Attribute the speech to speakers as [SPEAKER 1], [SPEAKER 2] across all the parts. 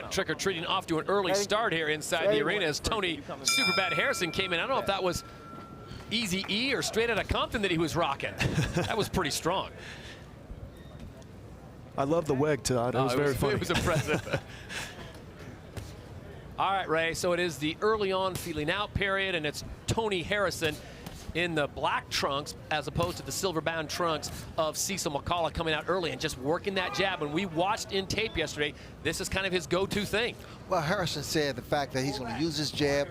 [SPEAKER 1] Trick-or-treating off to an early start here inside the arena as Tony Superbad Harrison came in. I don't know if that was Easy E or Straight Outta Compton that he was rocking. That was pretty strong.
[SPEAKER 2] I love the weg, Todd. It was very funny.
[SPEAKER 1] It was impressive. All right, Ray, so it is the early on feeling out period, and it's Tony Harrison in the black trunks as opposed to the silver-bound trunks of Cecil McCall coming out early and just working that jab. When we watched in tape yesterday, this is kind of his go-to thing.
[SPEAKER 3] Well, Harrison said the fact that he's going to use his jab,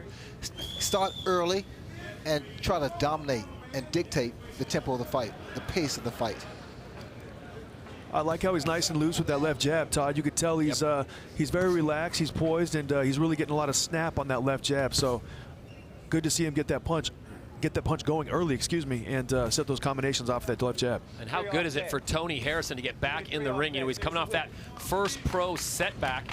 [SPEAKER 3] start early, and try to dominate and dictate the tempo of the fight, the pace of the fight.
[SPEAKER 2] I like how he's nice and loose with that left jab, Todd. You could tell he's very relaxed, he's poised, and he's really getting a lot of snap on that left jab. So good to see him get that punch going early, excuse me, and set those combinations off that left jab.
[SPEAKER 1] And how good is it for Tony Harrison to get back in the ring? You know, he's coming off that first pro setback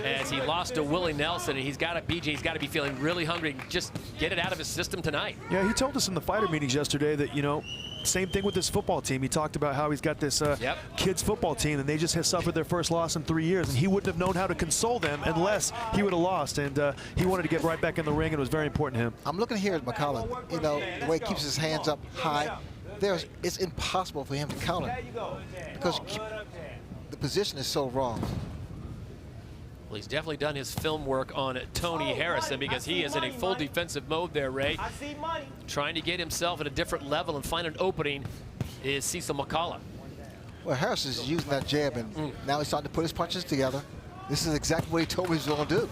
[SPEAKER 1] as he lost to Willie Nelson, and he's got to, BJ's got to be feeling really hungry. Just get it out of his system tonight.
[SPEAKER 2] Yeah, he told us in the fighter meetings yesterday that, you know, same thing with this football team. He talked about how he's got this kids football team, and they just have suffered their first loss in 3 years, and he wouldn't have known how to console them unless he would have lost. And he wanted to get right back in the ring, and it was very important to him.
[SPEAKER 3] I'm looking here at McCalla. You know, the way he keeps his hands up high, it's impossible for him to counter because the position is so wrong.
[SPEAKER 1] Well, he's definitely done his film work on Tony Harrison because he is in a full defensive mode there, Ray. Trying to get himself at a different level and find an opening is Cecil McCall.
[SPEAKER 3] Well, Harrison's using that jab, and now he's starting to put his punches together. This is exactly what he told me he was going to do.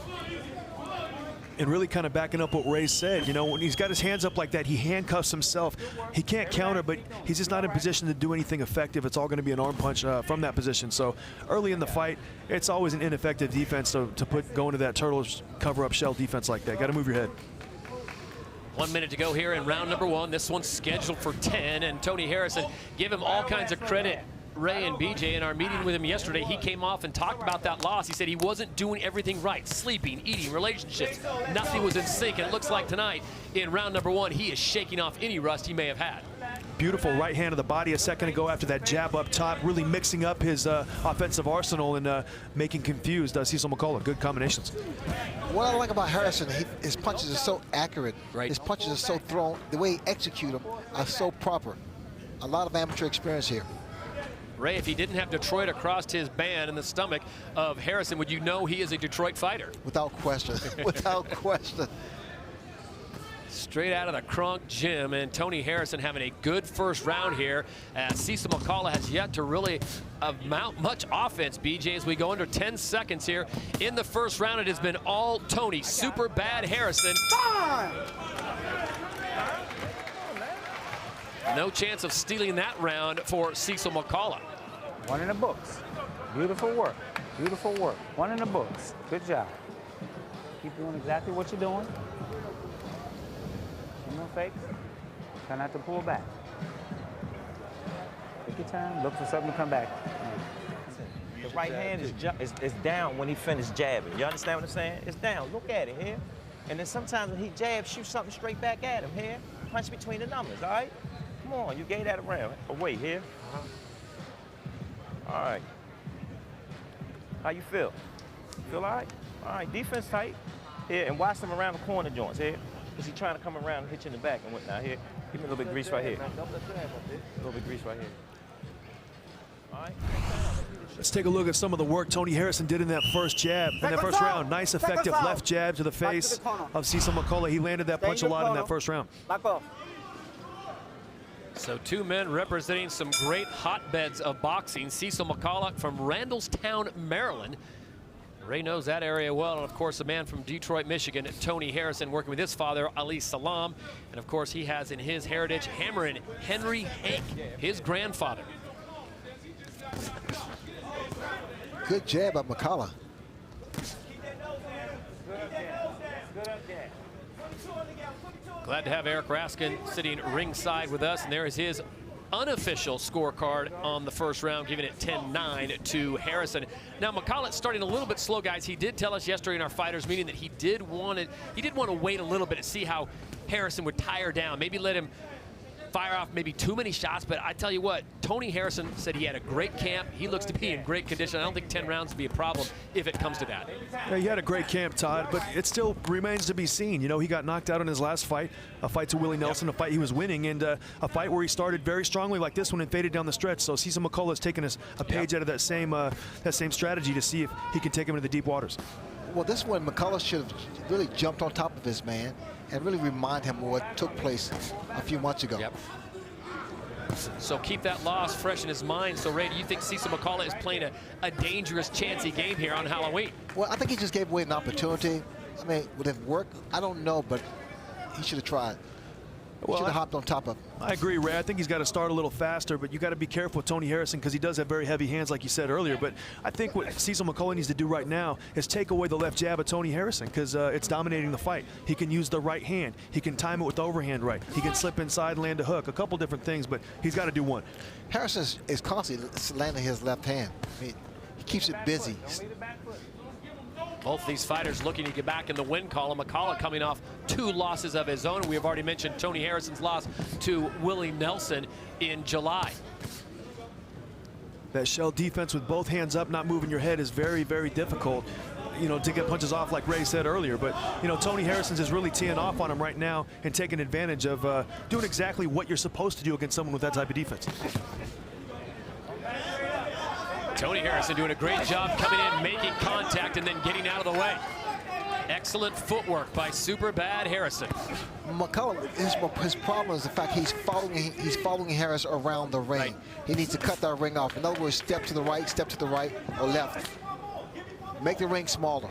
[SPEAKER 2] And really kind of backing up what Ray said, you know, when he's got his hands up like that, he handcuffs himself. He can't counter, but he's just not in position to do anything effective. It's all going to be an arm punch from that position. So early in the fight, it's always an ineffective defense to go into that turtle cover-up shell defense like that. Got to move your head.
[SPEAKER 1] 1 minute to go here in round number one. This one's scheduled for 10, and Tony Harrison, give him all kinds of credit. Ray and BJ, in our meeting with him yesterday, he came off and talked about that loss. He said he wasn't doing everything right. Sleeping, eating, relationships. Nothing was in sync, and it looks like tonight in round number one, he is shaking off any rust he may have had.
[SPEAKER 2] Beautiful right hand of the body a second ago after that jab up top, really mixing up his offensive arsenal and making confused Cecil McCall. Good combinations.
[SPEAKER 3] What I like about Harrison, his punches are so accurate.
[SPEAKER 1] Right.
[SPEAKER 3] His punches are so thrown. The way he executes them are so proper. A lot of amateur experience here.
[SPEAKER 1] Ray, if he didn't have Detroit across his band in the stomach of Harrison, would you know he is a Detroit fighter?
[SPEAKER 3] Without question. Without question.
[SPEAKER 1] Straight out of the Kronk gym, and Tony Harrison having a good first round here as Cecil McCall has yet to really mount much offense, BJ, as we go under 10 seconds here. In the first round, it has been all Tony Superbad Harrison. No chance of stealing that round for Cecil McCall.
[SPEAKER 4] One in the books. Beautiful work. Beautiful work. One in the books. Good job. Keep doing exactly what you're doing. No more fakes. Try not to pull back. Take your time. Look for something to come back.
[SPEAKER 5] The right hand is down when he finished jabbing. You understand what I'm saying? It's down. Look at it here. And then sometimes when he jabs, shoot something straight back at him here. Punch between the numbers, all right? Come on, you gave that around. Away here. All right. How you feel? Feel all right? All right, defense tight. Here, and watch him around the corner joints here. Because he's trying to come around and hit you in the back and whatnot here. Give me a little bit of grease right here. A little bit of grease right here. All right.
[SPEAKER 2] Let's take a look at some of the work Tony Harrison did in that first jab, in that first round. Nice, effective left jab to the face of Cecil McCall. He landed that punch a lot in that first round.
[SPEAKER 4] Back off.
[SPEAKER 1] So two men representing some great hotbeds of boxing. Cecil McCall from Randallstown, Maryland. Ray knows that area well, and of course a man from Detroit, Michigan, Tony Harrison, working with his father, Ali Salam. And of course he has in his heritage hammering Henry Hank, his grandfather.
[SPEAKER 3] Good jab by McCalla.
[SPEAKER 1] Glad to have Eric Raskin sitting ringside with us, and there is his unofficial scorecard on the first round, giving it 10-9 to Harrison. Now McCall starting a little bit slow, guys. He did tell us yesterday in our fighters meeting that he did want to wait a little bit to see how Harrison would tire down. Maybe let him fire off maybe too many shots, but I tell you what, Tony Harrison said he had a great camp. He looks to be in great condition. I don't think 10 rounds would be a problem if it comes to that.
[SPEAKER 2] Yeah, he had a great camp, Todd, but it still remains to be seen. You know, he got knocked out in his last fight, a fight to Willie Nelson, a fight he was winning, and a fight where he started very strongly like this one and faded down the stretch. So Cecil McCall has taken a page out of that same strategy to see if he can take him into the deep waters.
[SPEAKER 3] Well, this one, McCalla should have really jumped on top of his man and really remind him of what took place a few months ago.
[SPEAKER 1] Yep. So keep that loss fresh in his mind. So, Ray, do you think Cecil McCall is playing a dangerous, chancy game here on Halloween?
[SPEAKER 3] Well, I think he just gave away an opportunity. I mean, would it work? I don't know, but he should have tried. He should have hopped on top of him.
[SPEAKER 2] I agree, Ray. I think he's got to start a little faster, but you got to be careful with Tony Harrison because he does have very heavy hands, like you said earlier. But I think what Cecil McCall needs to do right now is take away the left jab of Tony Harrison because it's dominating the fight. He can use the right hand. He can time it with the overhand right. He can slip inside and land a hook. A couple different things, but he's got to do one.
[SPEAKER 3] Harrison is constantly landing his left hand. I mean, he keeps it busy.
[SPEAKER 1] Both these fighters looking to get back in the win column. McCalla coming off 2 losses of his own. We have already mentioned Tony Harrison's loss to Willie Nelson in July.
[SPEAKER 2] That shell defense with both hands up, not moving your head is very, very difficult, you know, to get punches off like Ray said earlier. But, you know, Tony Harrison's is really teeing off on him right now and taking advantage of doing exactly what you're supposed to do against someone with that type of defense.
[SPEAKER 1] Tony Harrison doing a great job coming in, making contact, and then getting out of the way. Excellent footwork by Superbad Harrison.
[SPEAKER 3] McCalla, his problem is the fact he's following Harris around the ring. Right. He needs to cut that ring off. In other words, step to the right, or left. Make the ring smaller.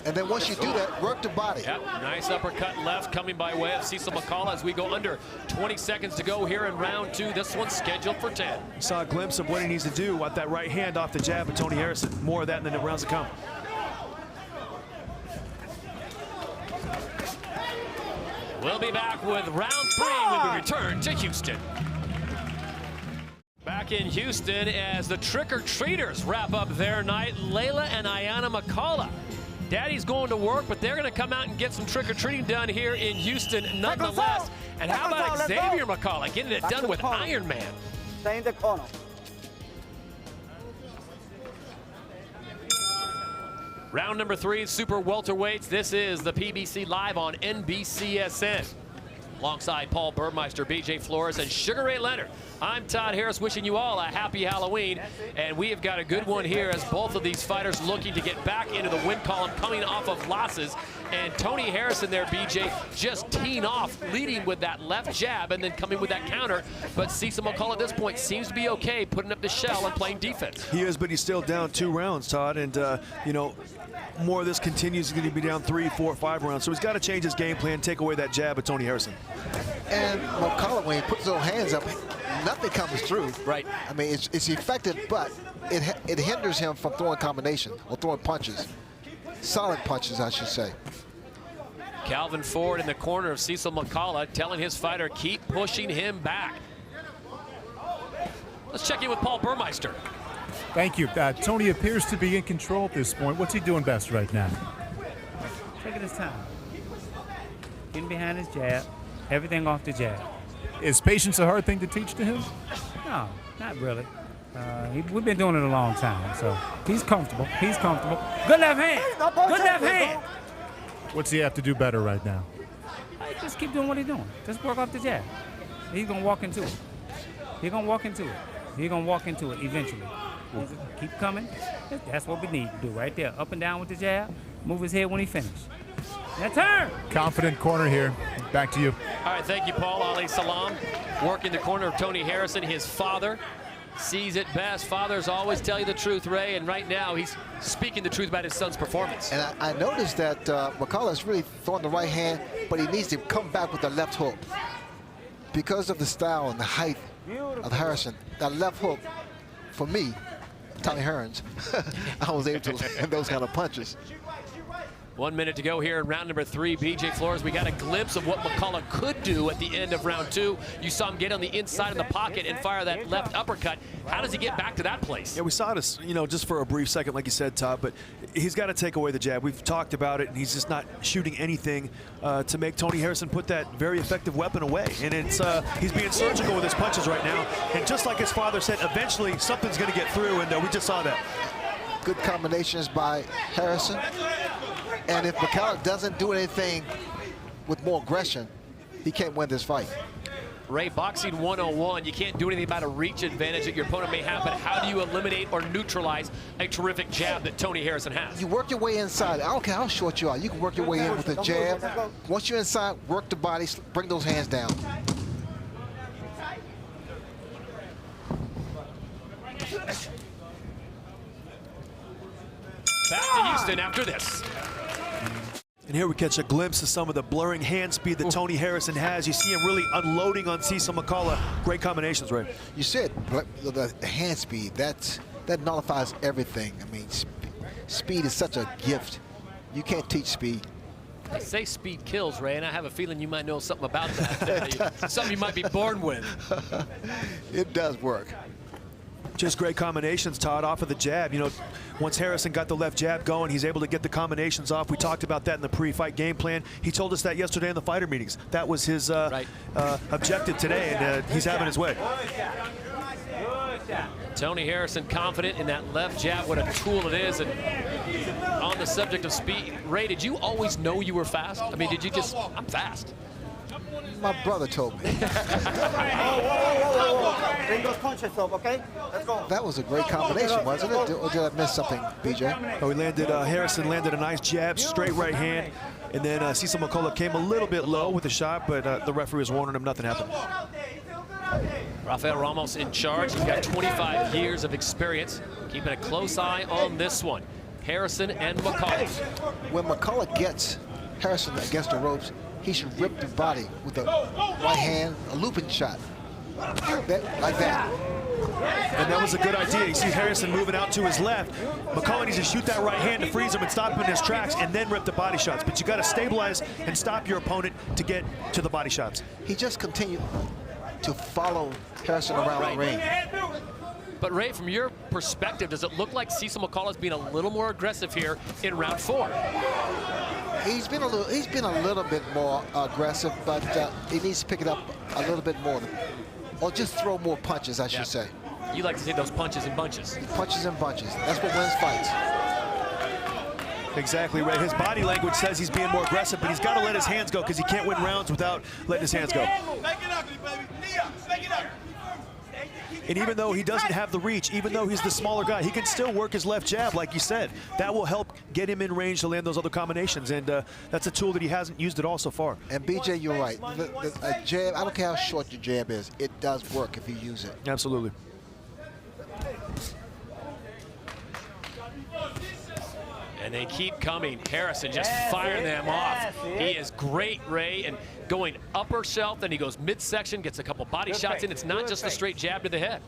[SPEAKER 3] And then once you do that, work the body.
[SPEAKER 1] Yep, nice uppercut left coming by way of Cecil McCall as we go under 20 seconds to go here in round 2. This one's scheduled for 10.
[SPEAKER 2] You saw a glimpse of what he needs to do with that right hand off the jab of Tony Harrison. More of that in the rounds to come.
[SPEAKER 1] We'll be back with round 3 when we return to Houston. Back in Houston as the trick-or-treaters wrap up their night. Layla and Ayanna McCalla. Daddy's going to work, but they're going to come out and get some trick-or-treating done here in Houston nonetheless. And how about Xavier McCalla getting it done with Iron Man?
[SPEAKER 6] Stay in the corner.
[SPEAKER 1] Round number 3, super welterweights. This is the PBC live on NBCSN. Alongside Paul Burmeister, BJ Flores, and Sugar Ray Leonard. I'm Todd Harris, wishing you all a happy Halloween. And we have got a good one here as both of these fighters looking to get back into the win column, coming off of losses. And Tony Harrison there, BJ, just teeing off, leading with that left jab and then coming with that counter. But Cecil McCall at this point seems to be okay, putting up the shell and playing defense.
[SPEAKER 2] He is, but he's still down 2 rounds, Todd. And, you know, more of this continues, going to be down 3, 4, 5 rounds. So he's got to change his game plan, take away that jab of Tony Harrison.
[SPEAKER 3] And McCalla, when he puts those hands up, nothing comes through.
[SPEAKER 1] Right.
[SPEAKER 3] I mean, it's effective, but it hinders him from throwing combinations or throwing punches. Solid punches, I should say.
[SPEAKER 1] Calvin Ford in the corner of Cecil McCalla telling his fighter, keep pushing him back. Let's check in with Paul Burmeister.
[SPEAKER 7] Thank you. Tony appears to be in control at this point. What's he doing best right now?
[SPEAKER 4] Taking his time. Getting behind his jab. Everything off the jab.
[SPEAKER 7] Is patience a hard thing to teach to him?
[SPEAKER 4] No, not really. We've been doing it a long time, so he's comfortable. He's comfortable. Good left hand. Good left hand.
[SPEAKER 7] What's he have to do better right now?
[SPEAKER 4] Just keep doing what he's doing. Just work off the jab. He's going to walk into it. He's going to walk into it. He's going to walk into it eventually. Keep coming. That's what we need to do right there. Up and down with the jab. Move his head when he finishes. Now turn.
[SPEAKER 7] Confident corner here. Back to you.
[SPEAKER 1] All right, thank you, Paul. Ali Salam working the corner of Tony Harrison. His father sees it best. Fathers always tell you the truth, Ray, and right now he's speaking the truth about his son's performance.
[SPEAKER 3] And I noticed that McCalla is really throwing the right hand, but he needs to come back with the left hook. Because of the style and the height of Harrison, that left hook, for me, Tony Hearns, I was able to land those kind of punches.
[SPEAKER 1] 1 minute to go here in round number 3. BJ Flores, we got a glimpse of what McCalla could do at the end of round 2. You saw him get on the inside of the pocket and fire that left uppercut. How does he get back to that place?
[SPEAKER 2] Yeah, we saw this, just for a brief second, like you said, Todd, but he's got to take away the jab. We've talked about it, and he's just not shooting anything to make Tony Harrison put that very effective weapon away. And it's he's being surgical with his punches right now. And just like his father said, eventually something's going to get through, and we just saw that.
[SPEAKER 3] Good combinations by Harrison. And if McCalla doesn't do anything with more aggression, he can't win this fight.
[SPEAKER 1] Ray, boxing 101, you can't do anything about a reach advantage that your opponent may have, but how do you eliminate or neutralize a terrific jab that Tony Harrison has?
[SPEAKER 3] You work your way inside. I don't care how short you are. You can work your way in with a jab. Once you're inside, work the body, bring those hands down.
[SPEAKER 1] Back to Houston after this.
[SPEAKER 2] And here we catch a glimpse of some of the blurring hand speed that Tony Harrison has. You see him really unloading on Cecil McCall. Great combinations, Ray.
[SPEAKER 3] You said the hand speed, that nullifies everything. I mean, speed is such a gift. You can't teach speed.
[SPEAKER 1] They say speed kills, Ray, and I have a feeling you might know something about that. Something you might be born with.
[SPEAKER 3] It does work.
[SPEAKER 2] Just great combinations, Todd, off of the jab. Once Harrison got the left jab going, he's able to get the combinations off. We talked about that in the pre-fight game plan. He told us that yesterday in the fighter meetings. That was his objective today, and he's having his way.
[SPEAKER 1] Tony Harrison confident in that left jab, what a tool it is. And on the subject of speed, Ray, did you always know you were fast? I mean, did you just, I'm fast?
[SPEAKER 3] My brother told me.
[SPEAKER 6] Bring those punches up, okay? Let's go.
[SPEAKER 3] That was a great combination, wasn't it? Or did I miss something, BJ?
[SPEAKER 2] Oh, he landed, Harrison landed a nice jab, straight right hand. And then Cecil McCall came a little bit low with the shot, but the referee was warning him nothing happened.
[SPEAKER 1] Rafael Ramos in charge. He's got 25 years of experience. Keeping a close eye on this one. Harrison and McCall.
[SPEAKER 3] When McCalla gets Harrison against the ropes, he should rip the body with the right hand, a looping shot. Like that.
[SPEAKER 2] And that was a good idea. You see Harrison moving out to his left. McCall needs to shoot that right hand to freeze him and stop him in his tracks and then rip the body shots. But you got to stabilize and stop your opponent to get to the body shots.
[SPEAKER 3] He just continued to follow Harrison around the ring.
[SPEAKER 1] But Ray, from your perspective, does it look like Cecil McCall is being a little more aggressive here in round 4?
[SPEAKER 3] He's been a little bit more aggressive, but he needs to pick it up a little bit more, or just throw more punches, I should say.
[SPEAKER 1] You like to say those punches and bunches.
[SPEAKER 3] Punches and bunches. That's what wins fights.
[SPEAKER 2] Exactly, Ray. His body language says he's being more aggressive, but he's got to let his hands go because he can't win rounds without letting his hands go. And even though he doesn't have the reach, even though he's the smaller guy, he can still work his left jab, like you said. That will help get him in range to land those other combinations, and that's a tool that he hasn't used at all so far.
[SPEAKER 3] And BJ, you're right. A jab, I don't care how short your jab is, it does work if you use it.
[SPEAKER 2] Absolutely.
[SPEAKER 1] And they keep coming. Harrison just firing them off. He is great, Ray, and going upper shelf, then he goes midsection, gets a couple body shots in. It's not just a straight jab to the head.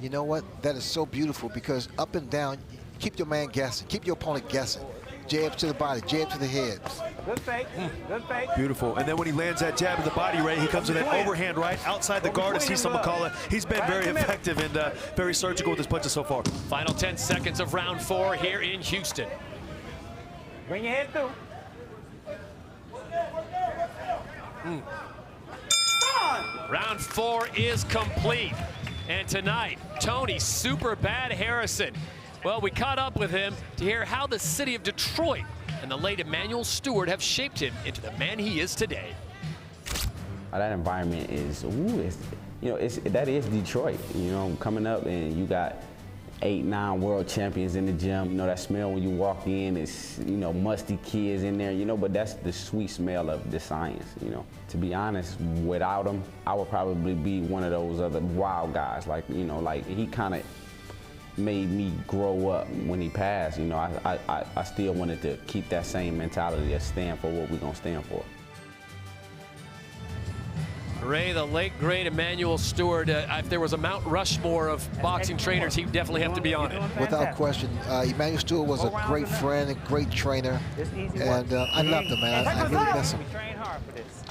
[SPEAKER 3] You know what? That is so beautiful because up and down, keep your man guessing, keep your opponent guessing. Jab to the body, jab to the head.
[SPEAKER 6] Good fake, good fake.
[SPEAKER 2] Beautiful. And then when he lands that jab in the body, Ray, he comes with that overhand right outside the guard of Cecil McCall. He's been very effective and very surgical with his punches so far.
[SPEAKER 1] Final 10 seconds of round 4 here in Houston.
[SPEAKER 6] Bring your head through.
[SPEAKER 1] Round 4 is complete. And tonight, Tony Superbad Harrison. Well, we caught up with him to hear how the city of Detroit and the late Emmanuel Stewart have shaped him into the man he is today.
[SPEAKER 8] That environment is, that is Detroit. Coming up and you got 8, 9 world champions in the gym. That smell when you walk in is, musty kids in there, but that's the sweet smell of the science, To be honest, without him, I would probably be one of those other wild guys. Like he kind of made me grow up when he passed. I still wanted to keep that same mentality and stand for what we're going to stand for.
[SPEAKER 1] Ray, the late great Emmanuel Stewart, if there was a Mount Rushmore of boxing trainers, he would definitely have to be on it.
[SPEAKER 3] Without question, Emmanuel Stewart was a great friend, a great trainer, and I loved him, man. I really miss him.
[SPEAKER 6] We train hard for this.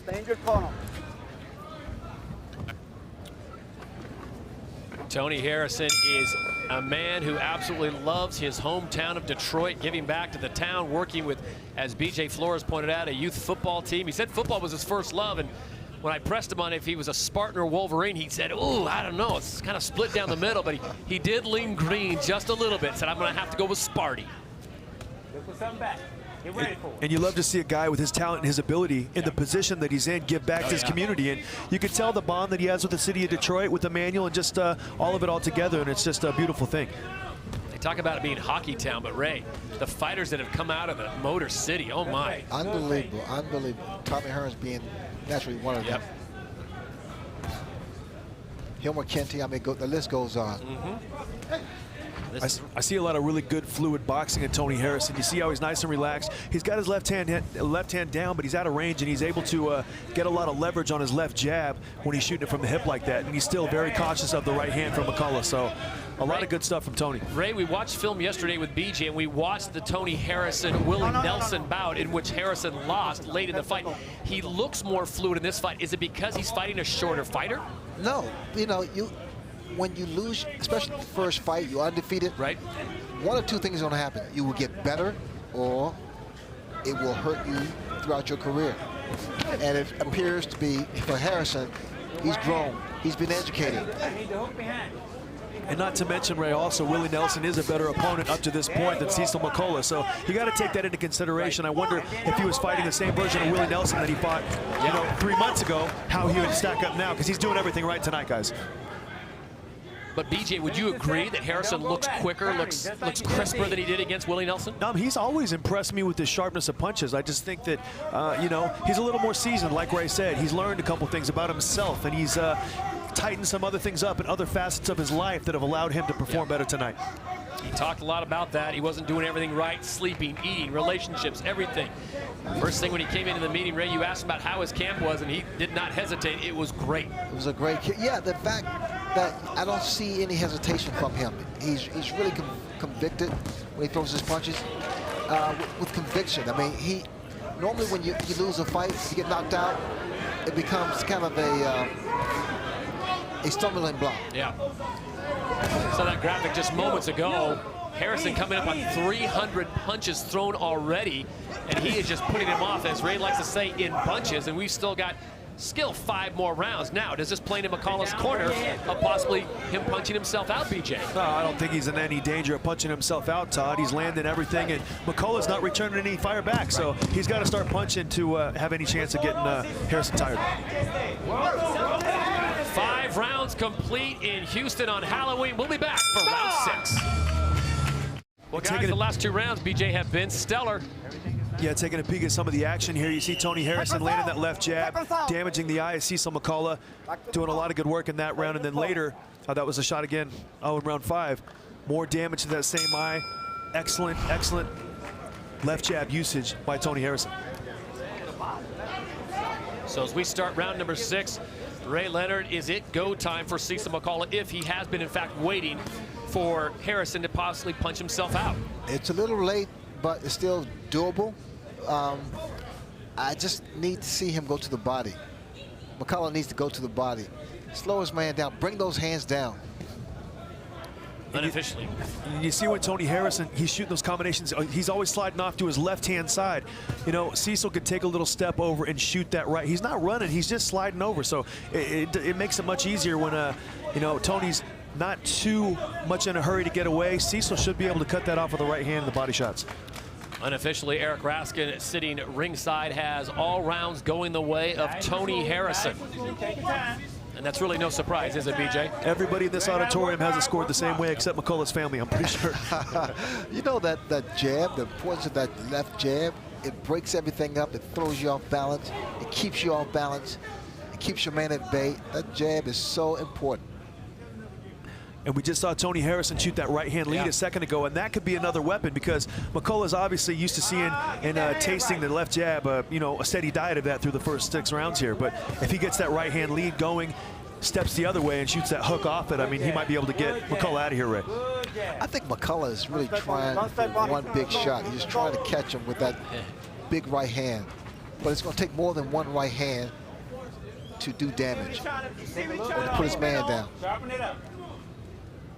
[SPEAKER 6] Stay in your corner.
[SPEAKER 1] Tony Harrison is a man who absolutely loves his hometown of Detroit, giving back to the town, working with, as BJ Flores pointed out, a youth football team. He said football was his first love, and when I pressed him on if he was a Spartan or Wolverine, he said, "Ooh, I don't know. It's kind of split down the middle," but he did lean green just a little bit. Said, "I'm going to have to go with Sparty."
[SPEAKER 6] Let's put something back. Get ready for it.
[SPEAKER 2] And you love to see a guy with his talent and his ability in the position that he's in give back to his community. And you can tell the bond that he has with the city of Detroit, with Emmanuel, and just all of it all together. And it's just a beautiful thing.
[SPEAKER 1] They talk about it being hockey town, but Ray, the fighters that have come out of the Motor City, oh my.
[SPEAKER 3] Unbelievable, unbelievable. Tommy Hearns being naturally one of them. Hilmer Kenty, I mean, the list goes on.
[SPEAKER 2] I see a lot of really good fluid boxing in Tony Harrison. You see how he's nice and relaxed. He's got his left hand down, but he's out of range, and he's able to get a lot of leverage on his left jab when he's shooting it from the hip like that. And he's still very cautious of the right hand from McCalla. So a lot of good stuff from Tony.
[SPEAKER 1] Ray, we watched film yesterday with BJ, and we watched the Tony Harrison-Willie Nelson bout in which Harrison lost late in the fight. He looks more fluid in this fight. Is it because he's fighting a shorter fighter?
[SPEAKER 3] No, you know, when you lose, especially the first fight, you're undefeated.
[SPEAKER 1] Right.
[SPEAKER 3] One of two things is going to happen. You will get better, or it will hurt you throughout your career. And it appears to be, for Harrison, he's grown. He's been educated.
[SPEAKER 2] And not to mention, Ray, also Willie Nelson is a better opponent up to this point than Cecil McCall. So you got to take that into consideration. I wonder if he was fighting the same version of Willie Nelson that he fought, 3 months ago, how he would stack up now, because he's doing everything right tonight, guys.
[SPEAKER 1] But BJ, would you agree that Harrison looks quicker, looks crisper than he did against Willie Nelson?
[SPEAKER 2] He's always impressed me with the sharpness of punches. I just think that, he's a little more seasoned, like Ray said. He's learned a couple things about himself, and he's tightened some other things up in other facets of his life that have allowed him to perform better tonight.
[SPEAKER 1] He talked a lot about that. He wasn't doing everything right, sleeping, eating, relationships, everything. First thing when he came into the meeting, Ray, you asked about how his camp was, and he did not hesitate. It was great.
[SPEAKER 3] It was a great, yeah, the fact that I don't see any hesitation from him. He's really convicted when he throws his punches with conviction. I mean, normally when you lose a fight, you get knocked out, it becomes kind of a stumbling block.
[SPEAKER 1] Yeah. So that graphic just moments ago, Harrison coming up on 300 punches thrown already, and he is just putting him off, as Ray likes to say, in bunches, and we've still got 5 more rounds. Now, does this play into McCall's corner of possibly him punching himself out, BJ?
[SPEAKER 2] No, I don't think he's in any danger of punching himself out, Todd. He's landing everything, and McCall's not returning any fire back, so he's got to start punching to have any chance of getting Harrison tired.
[SPEAKER 1] 5 rounds complete in Houston on Halloween. We'll be back for round 6. Well, guys, the last 2 rounds, BJ, have been stellar.
[SPEAKER 2] Yeah, taking a peek at some of the action here. You see Tony Harrison landing that left jab, damaging the eye of Cecil McCall, doing a lot of good work in that round. And then later, that was a shot again, in round 5. More damage to that same eye. Excellent, excellent left jab usage by Tony Harrison.
[SPEAKER 1] So as we start round number 6, Ray Leonard, is it go time for Cecil McCall if he has been, in fact, waiting for Harrison to possibly punch himself out?
[SPEAKER 3] It's a little late, but it's still doable. I just need to see him go to the body. McCalla needs to go to the body. Slow his man down. Bring those hands down.
[SPEAKER 1] Unofficially.
[SPEAKER 2] You see when Tony Harrison, he's shooting those combinations, he's always sliding off to his left-hand side. Cecil could take a little step over and shoot that right. He's not running, he's just sliding over. So it makes it much easier when, Tony's not too much in a hurry to get away. Cecil should be able to cut that off with the right hand and the body shots.
[SPEAKER 1] Unofficially, Eric Raskin sitting ringside has all rounds going the way of Tony Harrison. And that's really no surprise, is it, BJ?
[SPEAKER 2] Everybody in this auditorium hasn't scored the same way except McCullough's family, I'm pretty sure.
[SPEAKER 3] You know that jab, the importance of that left jab, it breaks everything up, it throws you off balance, it keeps you off balance, it keeps your man at bay. That jab is so important.
[SPEAKER 2] And we just saw Tony Harrison shoot that right-hand lead a second ago, and that could be another weapon because McCullough's obviously used to seeing and tasting the left jab, you know, a steady diet of that through the first 6 rounds here. But if he gets that right-hand lead going, steps the other way and shoots that hook off it, I mean, he might be able to get McCullough out of here, Ray.
[SPEAKER 3] I think McCalla is really trying for one big shot. He's just trying to catch him with that big right hand. But it's going to take more than one right hand to do damage or to put his man down.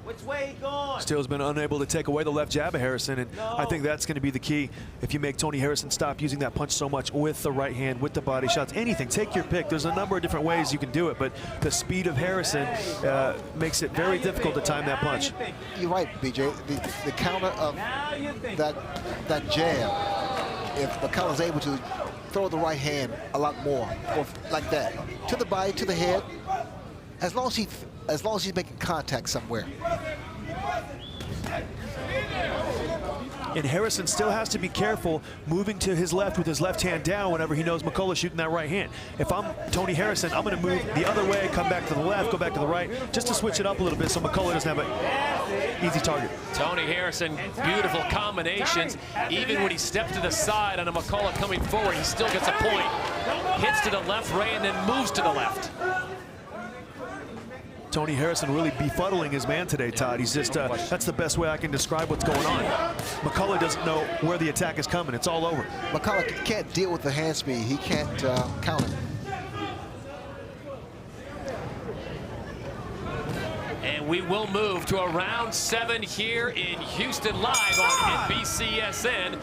[SPEAKER 5] Which way going?
[SPEAKER 2] Steele's been unable to take away the left jab of Harrison, and I think that's going to be the key. If you make Tony Harrison stop using that punch so much with the right hand, with the body shots, anything, take your pick. There's a number of different ways you can do it, but the speed of Harrison makes it very difficult to time that punch.
[SPEAKER 3] You're right, BJ. The counter of that jab, if McCullough's able to throw the right hand a lot more, or like that, to the body, to the head, as long as he's making contact somewhere.
[SPEAKER 2] And Harrison still has to be careful moving to his left with his left hand down whenever he knows McCullough's shooting that right hand. If I'm Tony Harrison, I'm going to move the other way, come back to the left, go back to the right, just to switch it up a little bit so McCullough doesn't have an easy target.
[SPEAKER 1] Tony Harrison, beautiful combinations. Even when he steps to the side on a McCullough coming forward, he still gets a point. Hits to the left, Ray, and then moves to the left.
[SPEAKER 2] Tony Harrison really befuddling his man today, Todd. He's just, that's the best way I can describe what's going on. McCullough doesn't know where the attack is coming. It's all over.
[SPEAKER 3] McCullough can't deal with the hand speed. He can't counter.
[SPEAKER 1] And we will move to a round 7 here in Houston live on NBCSN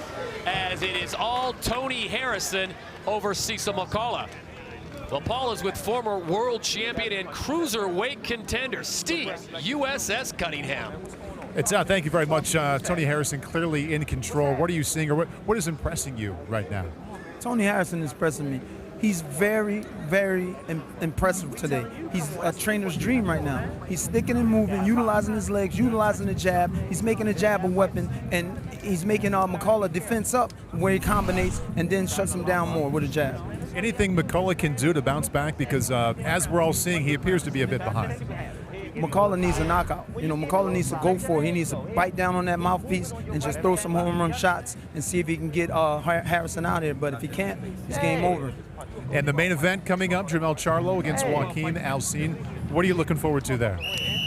[SPEAKER 1] as it is all Tony Harrison over Cecil McCall. Well, Paul is with former world champion and cruiserweight contender Steve USS Cunningham.
[SPEAKER 7] Thank you very much. Tony Harrison clearly in control. What are you seeing, or what is impressing you right now?
[SPEAKER 6] Tony Harrison is impressing me. He's very, very impressive today. He's a trainer's dream right now. He's sticking and moving, utilizing his legs, utilizing the jab. He's making the jab a weapon, and he's making McCullough defense up where he combinates and then shuts him down more with a jab.
[SPEAKER 7] Anything McCullough can do to bounce back? Because as we're all seeing, he appears to be a bit behind.
[SPEAKER 6] McCullough needs a knockout. You know, McCullough needs to go for it. He needs to bite down on that mouthpiece and just throw some home run shots and see if he can get Harrison out here. But if he can't, it's game over.
[SPEAKER 7] And the main event coming up, Jermell Charlo against Joaquin Alcine. What are you looking forward to there?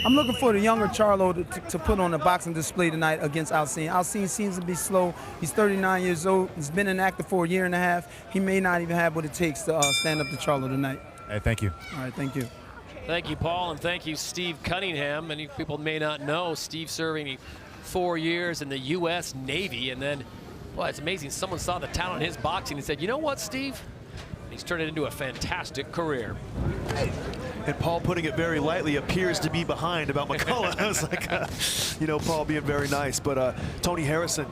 [SPEAKER 6] I'm looking for the younger Charlo to put on a boxing display tonight against Alcine. Alcine seems to be slow. He's 39 years old. He's been an actor for a year and a half. He may not even have what it takes to stand up to Charlo tonight.
[SPEAKER 7] Hey, thank you.
[SPEAKER 6] All right, thank you.
[SPEAKER 1] Thank you, Paul, and thank you, Steve Cunningham. Many people may not know Steve serving 4 years in the U.S. Navy, and then, well, it's amazing. Someone saw the talent in his boxing and said, you know what, Steve? He's turned it into a fantastic career.
[SPEAKER 2] And Paul, putting it very lightly, appears to be behind about McCullough. I was like, you know, Paul being very nice. But Tony Harrison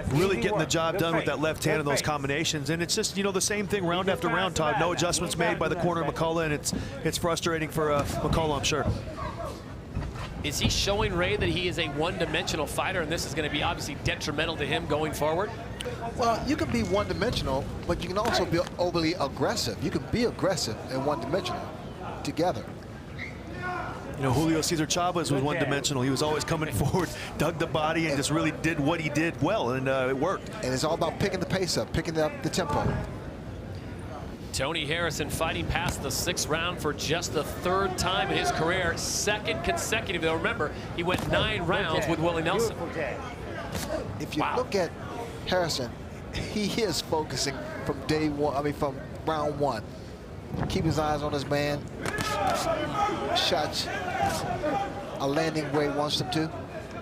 [SPEAKER 2] really getting the job done with that left hand and those combinations. And it's just, you know, the same thing round after round, Todd. No adjustments made by the corner of McCullough, and it's frustrating for McCullough, I'm sure.
[SPEAKER 1] Is he showing, Ray, that he is a one-dimensional fighter, and this is going to be obviously detrimental to him going forward?
[SPEAKER 3] Well, you can be one-dimensional, but you can also be overly aggressive. You can be aggressive and one-dimensional together.
[SPEAKER 2] You know, Julio Cesar Chavez was one-dimensional. He was always coming forward, dug the body, and just really did what he did well, and it worked.
[SPEAKER 3] And it's all about picking the pace up, picking up the tempo.
[SPEAKER 1] Tony Harrison fighting past the 6th round for just the 3rd time in his career, 2nd consecutive. Though remember, he went 9 rounds with Willie Nelson.
[SPEAKER 3] If you look at Harrison, he is focusing from day one. I mean, from round 1. Keep his eyes on his man. Shots are landing where he wants them to.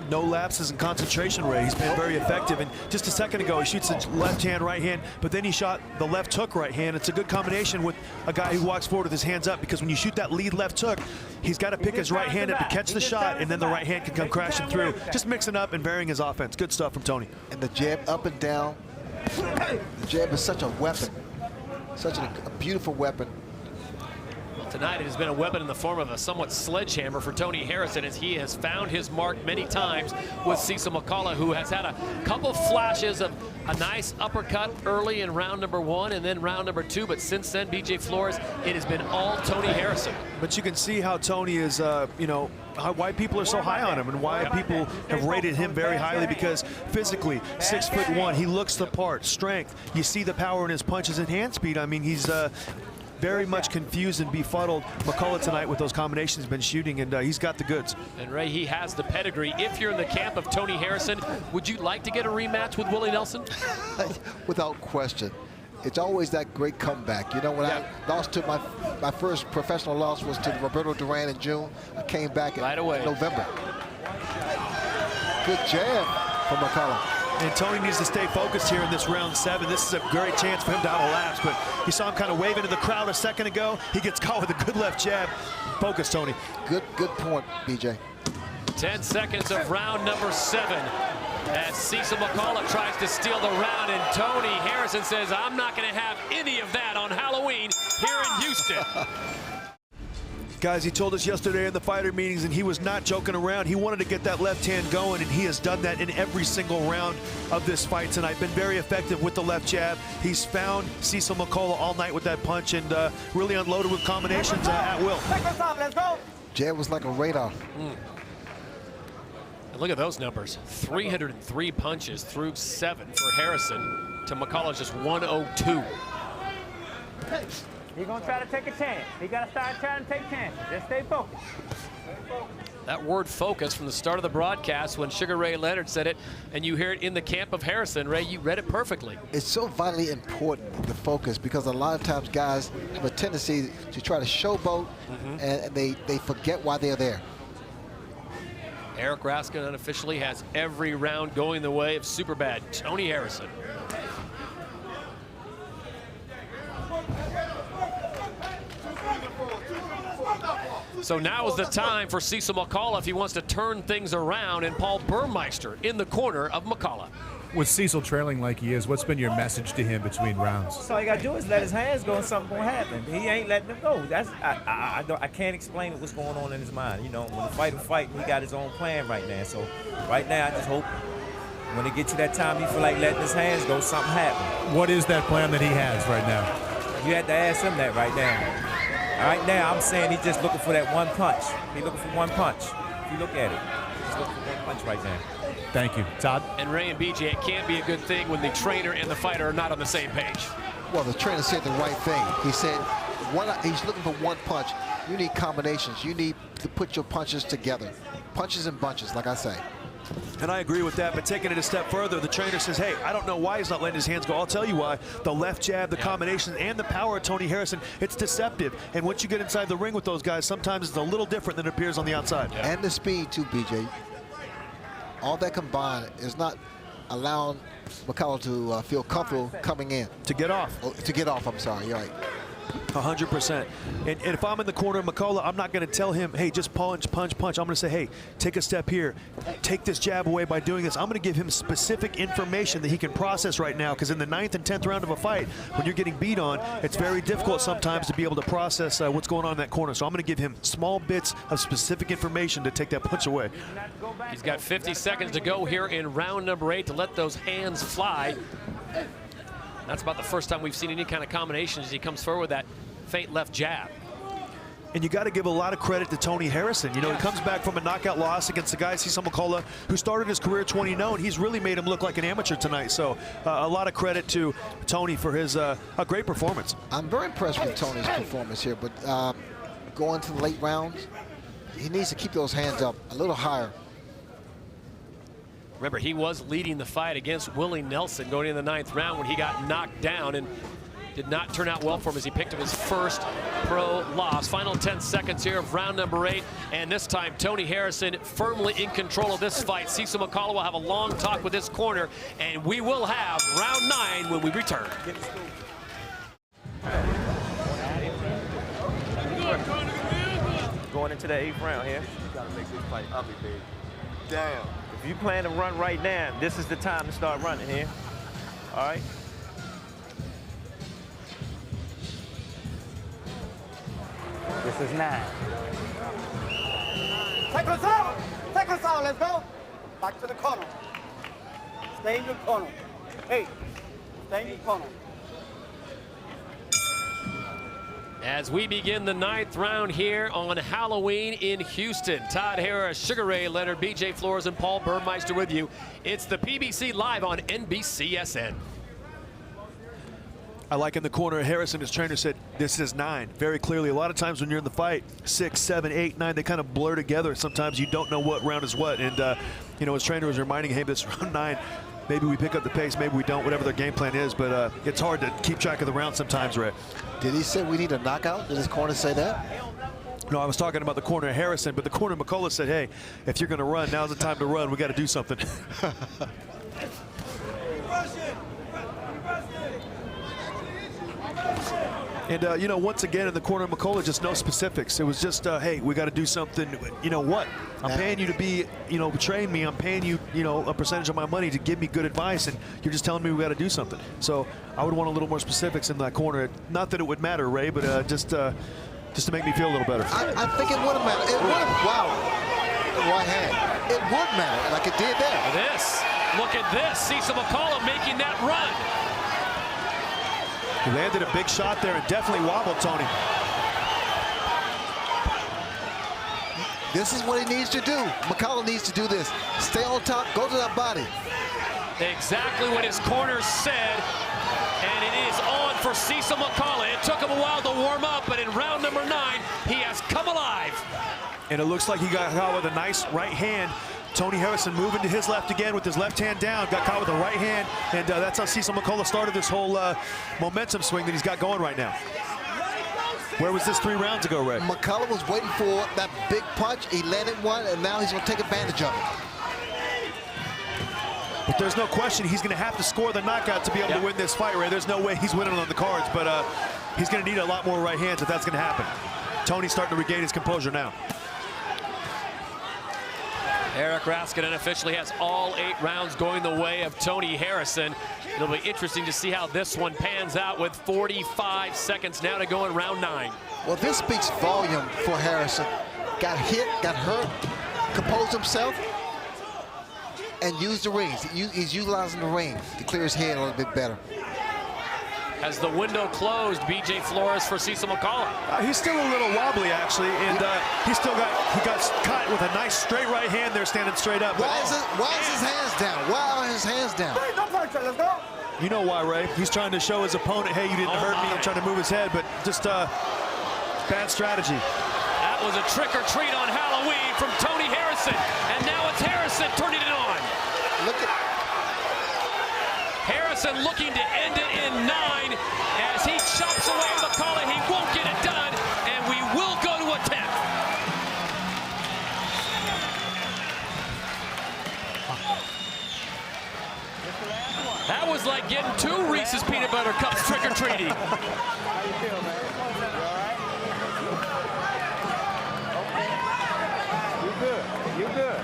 [SPEAKER 2] No lapses in concentration, Ray. He's been very effective. And just a second ago, he shoots the left hand, right hand, but then he shot the left hook, right hand. It's a good combination with a guy who walks forward with his hands up, because when you shoot that lead left hook, he's got to pick his right hand up to catch the shot, and then the right hand can come crashing through. Just mixing up and varying his offense. Good stuff from Tony.
[SPEAKER 3] And the jab up and down. The jab is such a weapon. Such a beautiful weapon.
[SPEAKER 1] Tonight it has been a weapon in the form of a somewhat sledgehammer for Tony Harrison, as he has found his mark many times with Cecil McCall, who has had a couple flashes of a nice uppercut early in round number 1 and then round number 2, but since then, BJ Flores, it has been all Tony Harrison.
[SPEAKER 2] But you can see how Tony is, you know, why people are so high on him and why people have rated him very highly, because physically, 6'1", he looks the part, strength. You see the power in his punches and hand speed. I mean, he's very much confused and befuddled. McCalla tonight with those combinations he's been shooting, and he's got the goods.
[SPEAKER 1] And Ray, he has the pedigree. If you're in the camp of Tony Harrison, would you like to get a rematch with Willie Nelson?
[SPEAKER 3] Without question. It's always that great comeback. You know, when I lost to my first professional loss was to Roberto Duran in June. I came back in November. Good jab from McCalla.
[SPEAKER 2] And Tony needs to stay focused here in this round 7. This is a great chance for him to have a lapse, but you saw him kind of waving to the crowd a second ago. He gets caught with a good left jab. Focus, Tony.
[SPEAKER 3] Good point, BJ.
[SPEAKER 1] 10 seconds of round number 7. As Cecil McCall tries to steal the round, and Tony Harrison says, I'm not going to have any of that on Halloween here in Houston.
[SPEAKER 2] Guys, he told us yesterday in the fighter meetings, and he was not joking around. He wanted to get that left hand going, and he has done that in every single round of this fight tonight. Been very effective with the left jab. He's found Cecil McCall all night with that punch, and really unloaded with combinations at will.
[SPEAKER 6] Let's go.
[SPEAKER 3] Jab was like a radar.
[SPEAKER 1] And look at those numbers. 303 punches through 7 for Harrison to McCall's just 102.
[SPEAKER 4] He's going to try to take a chance. He got to start trying to take chances. Just stay focused.
[SPEAKER 1] That word focus from the start of the broadcast when Sugar Ray Leonard said it, and you hear it in the camp of Harrison. Ray, you read it perfectly.
[SPEAKER 3] It's so vitally important, the focus, because a lot of times guys have a tendency to try to showboat, and they forget why they're there.
[SPEAKER 1] Eric Raskin unofficially has every round going the way of Superbad Tony Harrison. So now is the time for Cecil McCall if he wants to turn things around, and Paul Burmeister in the corner of McCalla.
[SPEAKER 7] With Cecil trailing like he is, what's been your message to him between rounds?
[SPEAKER 5] So all you got to do is let his hands go and something's going to happen. He ain't letting them go. I can't explain what's going on in his mind. You know, when the fight, he got his own plan right now. So right now I just hope when it gets to that time he feel like letting his hands go, something happen.
[SPEAKER 7] What is that plan that he has right now?
[SPEAKER 5] You had to ask him that right now. Right now I'm saying he's just looking for that one punch. He's looking for one punch. If you look at it, he's looking for one punch right now.
[SPEAKER 7] Thank you. Todd?
[SPEAKER 1] And Ray and BJ, it can't be a good thing when the trainer and the fighter are not on the same page.
[SPEAKER 3] Well, the trainer said the right thing. He said he's looking for one punch. You need combinations. You need to put your punches together. Punches and bunches, like I say.
[SPEAKER 2] And I agree with that, but taking it a step further, the trainer says, hey, I don't know why he's not letting his hands go. I'll tell you why. The left jab, the combinations, and the power of Tony Harrison, it's deceptive. And once you get inside the ring with those guys, sometimes it's a little different than it appears on the outside.
[SPEAKER 3] Yeah. And the speed, too, BJ. All that combined is not allowing McCalla to feel comfortable coming in.
[SPEAKER 2] To get off.
[SPEAKER 3] Oh, to get off, I'm sorry, you're right.
[SPEAKER 2] 100%. And if I'm in the corner of McCalla, I'm not going to tell him, hey, just punch, punch, punch. I'm going to say, hey, take a step here. Take this jab away by doing this. I'm going to give him specific information that he can process right now, because in the 9th and 10th round of a fight, when you're getting beat on, it's very difficult sometimes to be able to process what's going on in that corner. So I'm going to give him small bits of specific information to take that punch away.
[SPEAKER 1] He's got 50 seconds to go here in round number 8 to let those hands fly. That's about the first time we've seen any kind of combination as he comes forward with that faint left jab.
[SPEAKER 2] And you got to give a lot of credit to Tony Harrison. You know, he comes back from a knockout loss against the guy, Cecil McCall, who started his career 20-0, and he's really made him look like an amateur tonight. So a lot of credit to Tony for his a great performance.
[SPEAKER 3] I'm very impressed with Tony's performance here, but going to the late rounds, he needs to keep those hands up a little higher.
[SPEAKER 1] Remember, he was leading the fight against Willie Nelson going into the 9th round when he got knocked down, and did not turn out well for him as he picked up his first pro loss. Final 10 seconds here of round number 8, and this time Tony Harrison firmly in control of this fight. Cecil McCall will have a long talk with his corner, and we will have round 9 when we return.
[SPEAKER 5] Going into the 8th round here.
[SPEAKER 9] You gotta make this fight ugly, baby. Damn.
[SPEAKER 5] If you plan to run right now, this is the time to start running here. All right?
[SPEAKER 4] This is 9.
[SPEAKER 6] Take us out. Take us out. Let's go. Back to the corner. Stay in your corner. Hey, stay in your corner.
[SPEAKER 1] As we begin the 9th round here on Halloween in Houston, Todd Harris, Sugar Ray Leonard, BJ Flores, and Paul Burmeister with you. It's the PBC live on NBCSN.
[SPEAKER 2] I like in the corner, Harrison, his trainer said, this is 9, very clearly. A lot of times when you're in the fight, 6, 7, 8, 9, they kind of blur together. Sometimes you don't know what round is what. And, you know, his trainer was reminding him, this round 9, maybe we pick up the pace, maybe we don't, whatever their game plan is. But it's hard to keep track of the round sometimes, Ray.
[SPEAKER 3] Did he say we need a knockout? Did his corner say that?
[SPEAKER 2] No, I was talking about the corner of Harrison, but the corner of McCalla said, hey, if you're going to run, now's the time to run. We got to do something. And, you know, once again, in the corner of McCalla, just no specifics. It was just, hey, we got to do something. You know what? I'm paying you to be, you know, train me. I'm paying you, you know, a percentage of my money to give me good advice, and you're just telling me we got to do something. So I would want a little more specifics in that corner. Not that it would matter, Ray, but just to make me feel a little better.
[SPEAKER 3] I think it would have mattered. It would have, wow. Right hand. It would matter, like it did there.
[SPEAKER 1] Look at this. Cecil McCall making that run.
[SPEAKER 2] He landed a big shot there and definitely wobbled Tony.
[SPEAKER 3] This is what he needs to do. McCalla needs to do this. Stay on top, go to that body.
[SPEAKER 1] Exactly what his corner said. And it is on for Cecil McCall. It took him a while to warm up, but in round number 9, he has come alive.
[SPEAKER 2] And it looks like he got caught with a nice right hand. Tony Harrison moving to his left again with his left hand down, got caught with the right hand, and that's how Cecil McCall started this whole momentum swing that he's got going right now. Where was this 3 rounds ago, Ray?
[SPEAKER 3] McCalla was waiting for that big punch. He landed one, and now he's going to take advantage of it.
[SPEAKER 2] But there's no question he's going to have to score the knockout to be able to win this fight, Ray. There's no way he's winning on the cards, but he's going to need a lot more right hands if that's going to happen. Tony's starting to regain his composure now.
[SPEAKER 1] Eric Raskin officially has all 8 rounds going the way of Tony Harrison. It'll be interesting to see how this one pans out with 45 seconds now to go in round 9.
[SPEAKER 3] Well, this speaks volume for Harrison. Got hit, got hurt, composed himself, and used the rings. He's utilizing the ring to clear his head a little bit better.
[SPEAKER 1] As the window closed, BJ Flores for Cecil McCall.
[SPEAKER 2] He's still a little wobbly, actually, and he got caught with a nice straight right hand there, standing straight up.
[SPEAKER 3] Why is his hands down? Why are his hands down?
[SPEAKER 2] You know why, Ray? He's trying to show his opponent, hey, you didn't hurt me. I'm trying to move his head, but just bad strategy.
[SPEAKER 1] That was a trick or treat on Halloween from Tony Harrison, and now it's Harrison turning it on.
[SPEAKER 3] Look at
[SPEAKER 1] Harrison looking to end it in 9 as he chops away McCalla. He won't get it done, and we will go to a 10th. That was like getting 2 Reese's peanut butter cups trick-or-treating.
[SPEAKER 9] How you feel, man? You all right? You good. You good.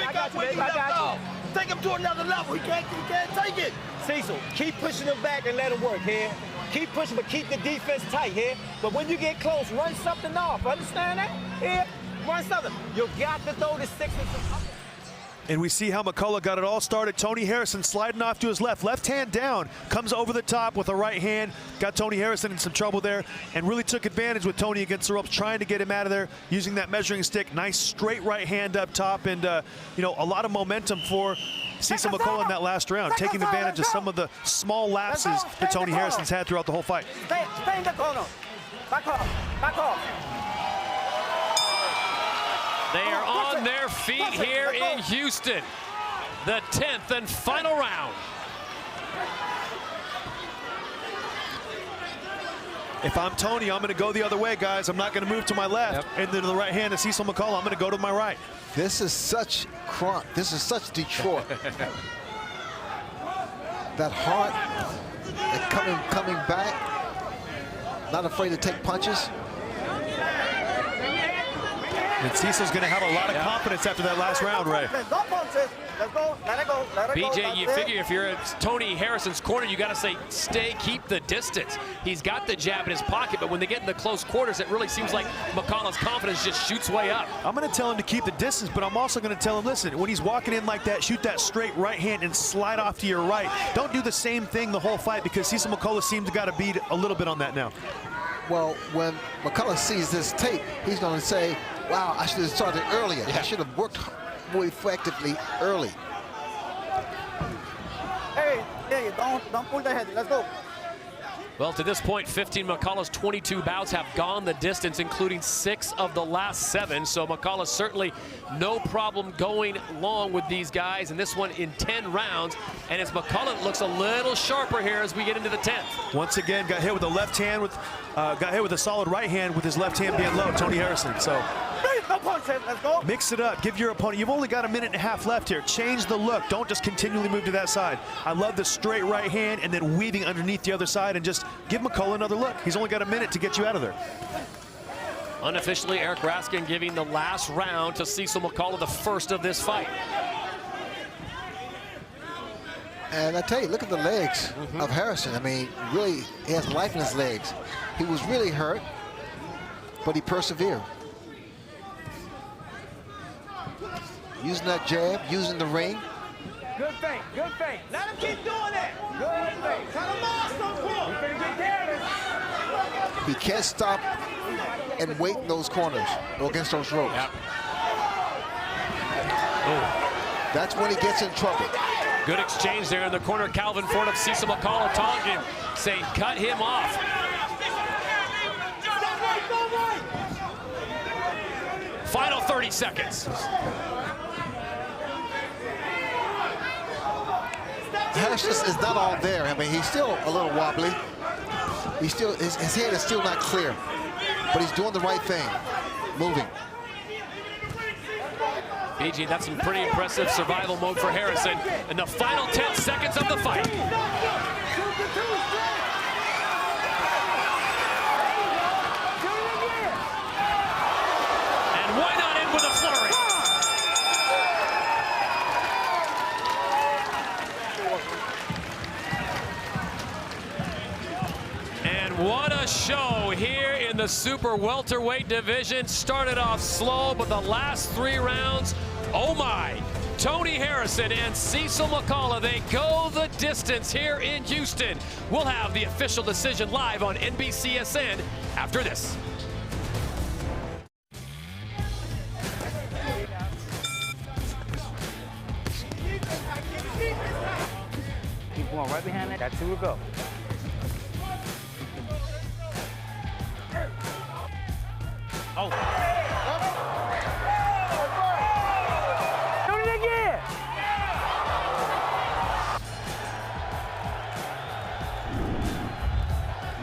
[SPEAKER 10] Pick up where you left off. Take him to another level. He can't take it.
[SPEAKER 5] Cecil, keep pushing him back and let him work here. Keep pushing, but keep the defense tight here. But when you get close, run something off. Understand that? Here, run something. You got to throw the 6 and some.
[SPEAKER 2] And we see how McCalla got it all started. Tony Harrison sliding off to his left hand down, comes over the top with a right hand, got Tony Harrison in some trouble there, and really took advantage with Tony against the ropes, trying to get him out of there, using that measuring stick. Nice straight right hand up top, and you know, a lot of momentum for Cecil McCall in that last round, taking advantage of some of the small lapses that Tony Harrison's had throughout the whole fight.
[SPEAKER 10] Stay in the corner. Back off. Back off.
[SPEAKER 1] They are on their feet here in Houston. The 10th and final round.
[SPEAKER 2] If I'm Tony, I'm going to go the other way, guys. I'm not going to move to my left. And then to the right hand of Cecil McCall, I'm going to go to my right.
[SPEAKER 3] this is such crunk. This is such Detroit. That heart, and coming back, not afraid to take punches.
[SPEAKER 2] And Cecil's going to have a lot of confidence after that last round, Ray.
[SPEAKER 10] No punches. Let's go. Let it go. Let it go.
[SPEAKER 1] BJ, you figure if you're at Tony Harrison's corner, you got to say, stay, keep the distance. He's got the jab in his pocket, but when they get in the close quarters, it really seems like McCalla's confidence just shoots way up.
[SPEAKER 2] I'm going to tell him to keep the distance, but I'm also going to tell him, listen, when he's walking in like that, shoot that straight right hand and slide off to your right. Don't do the same thing the whole fight, because Cecil McCall seems to got to beat a little bit on that now.
[SPEAKER 3] Well, when McCalla sees this tape, he's going to say, wow, I should have started earlier. I should have worked more effectively early.
[SPEAKER 10] Hey, don't pull the head. Let's go.
[SPEAKER 1] Well, to this point, 15 McCalla's 22 bouts have gone the distance, including 6 of the last 7. So McCalla certainly no problem going long with these guys, and this one in 10 rounds. And as McCalla looks a little sharper here as we get into the 10th.
[SPEAKER 2] Once again, got hit with a left hand, got hit with a solid right hand with his left hand being low, Tony Harrison. So
[SPEAKER 10] No punches. Let's go.
[SPEAKER 2] mix it up. Give your opponent, you've only got a minute and a half left here. Change the look. Don't just continually move to that side. I love the straight right hand and then weaving underneath the other side and just give McCall another look. He's only got a minute to get you out of there.
[SPEAKER 1] Unofficially, Eric Raskin giving the last round to Cecil McCall, the first of this fight.
[SPEAKER 3] And I tell you, look at the legs of Harrison. I mean, really, he has life in his legs. He was really hurt, but he persevered. Using that jab, using the ring.
[SPEAKER 10] Good feint. Good feint. Let him keep doing it. Good feint. Tell him off some pull. He's gonna get careless.
[SPEAKER 3] He can't stop and wait in those corners or against those ropes.
[SPEAKER 1] Yep.
[SPEAKER 3] That's when he gets in trouble.
[SPEAKER 1] Good exchange there in the corner. Calvin Ford of Cecil McCall taunting him, saying, cut him off. Final 30 seconds.
[SPEAKER 3] Harrison is not all there. I mean, he's still a little wobbly. He's still, his head is still not clear, but he's doing the right thing, moving.
[SPEAKER 1] BG, that's some pretty impressive survival mode for Harrison in the final 10 seconds of the fight. And why not end with a flurry? And what a show here in the super welterweight division. Started off slow, but the last 3 rounds, oh my. Tony Harrison and Cecil McCall, they go the distance here in Houston. We'll have the official decision live on NBCSN after this.
[SPEAKER 4] Keep going right behind that. That's 2 to go.
[SPEAKER 10] Oh. Do it again.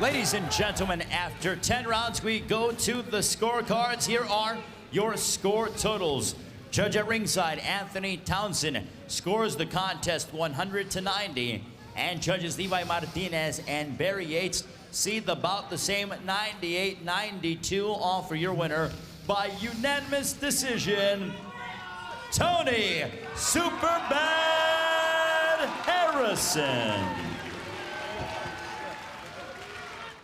[SPEAKER 11] Ladies and gentlemen, after 10 rounds, we go to the scorecards. Here are your score totals. Judge at ringside, Anthony Townsend, scores the contest 100-90. And judges Levi Martinez and Barry Yates see the bout the same, 98-92, all for your winner by unanimous decision, Tony Superbad Harrison.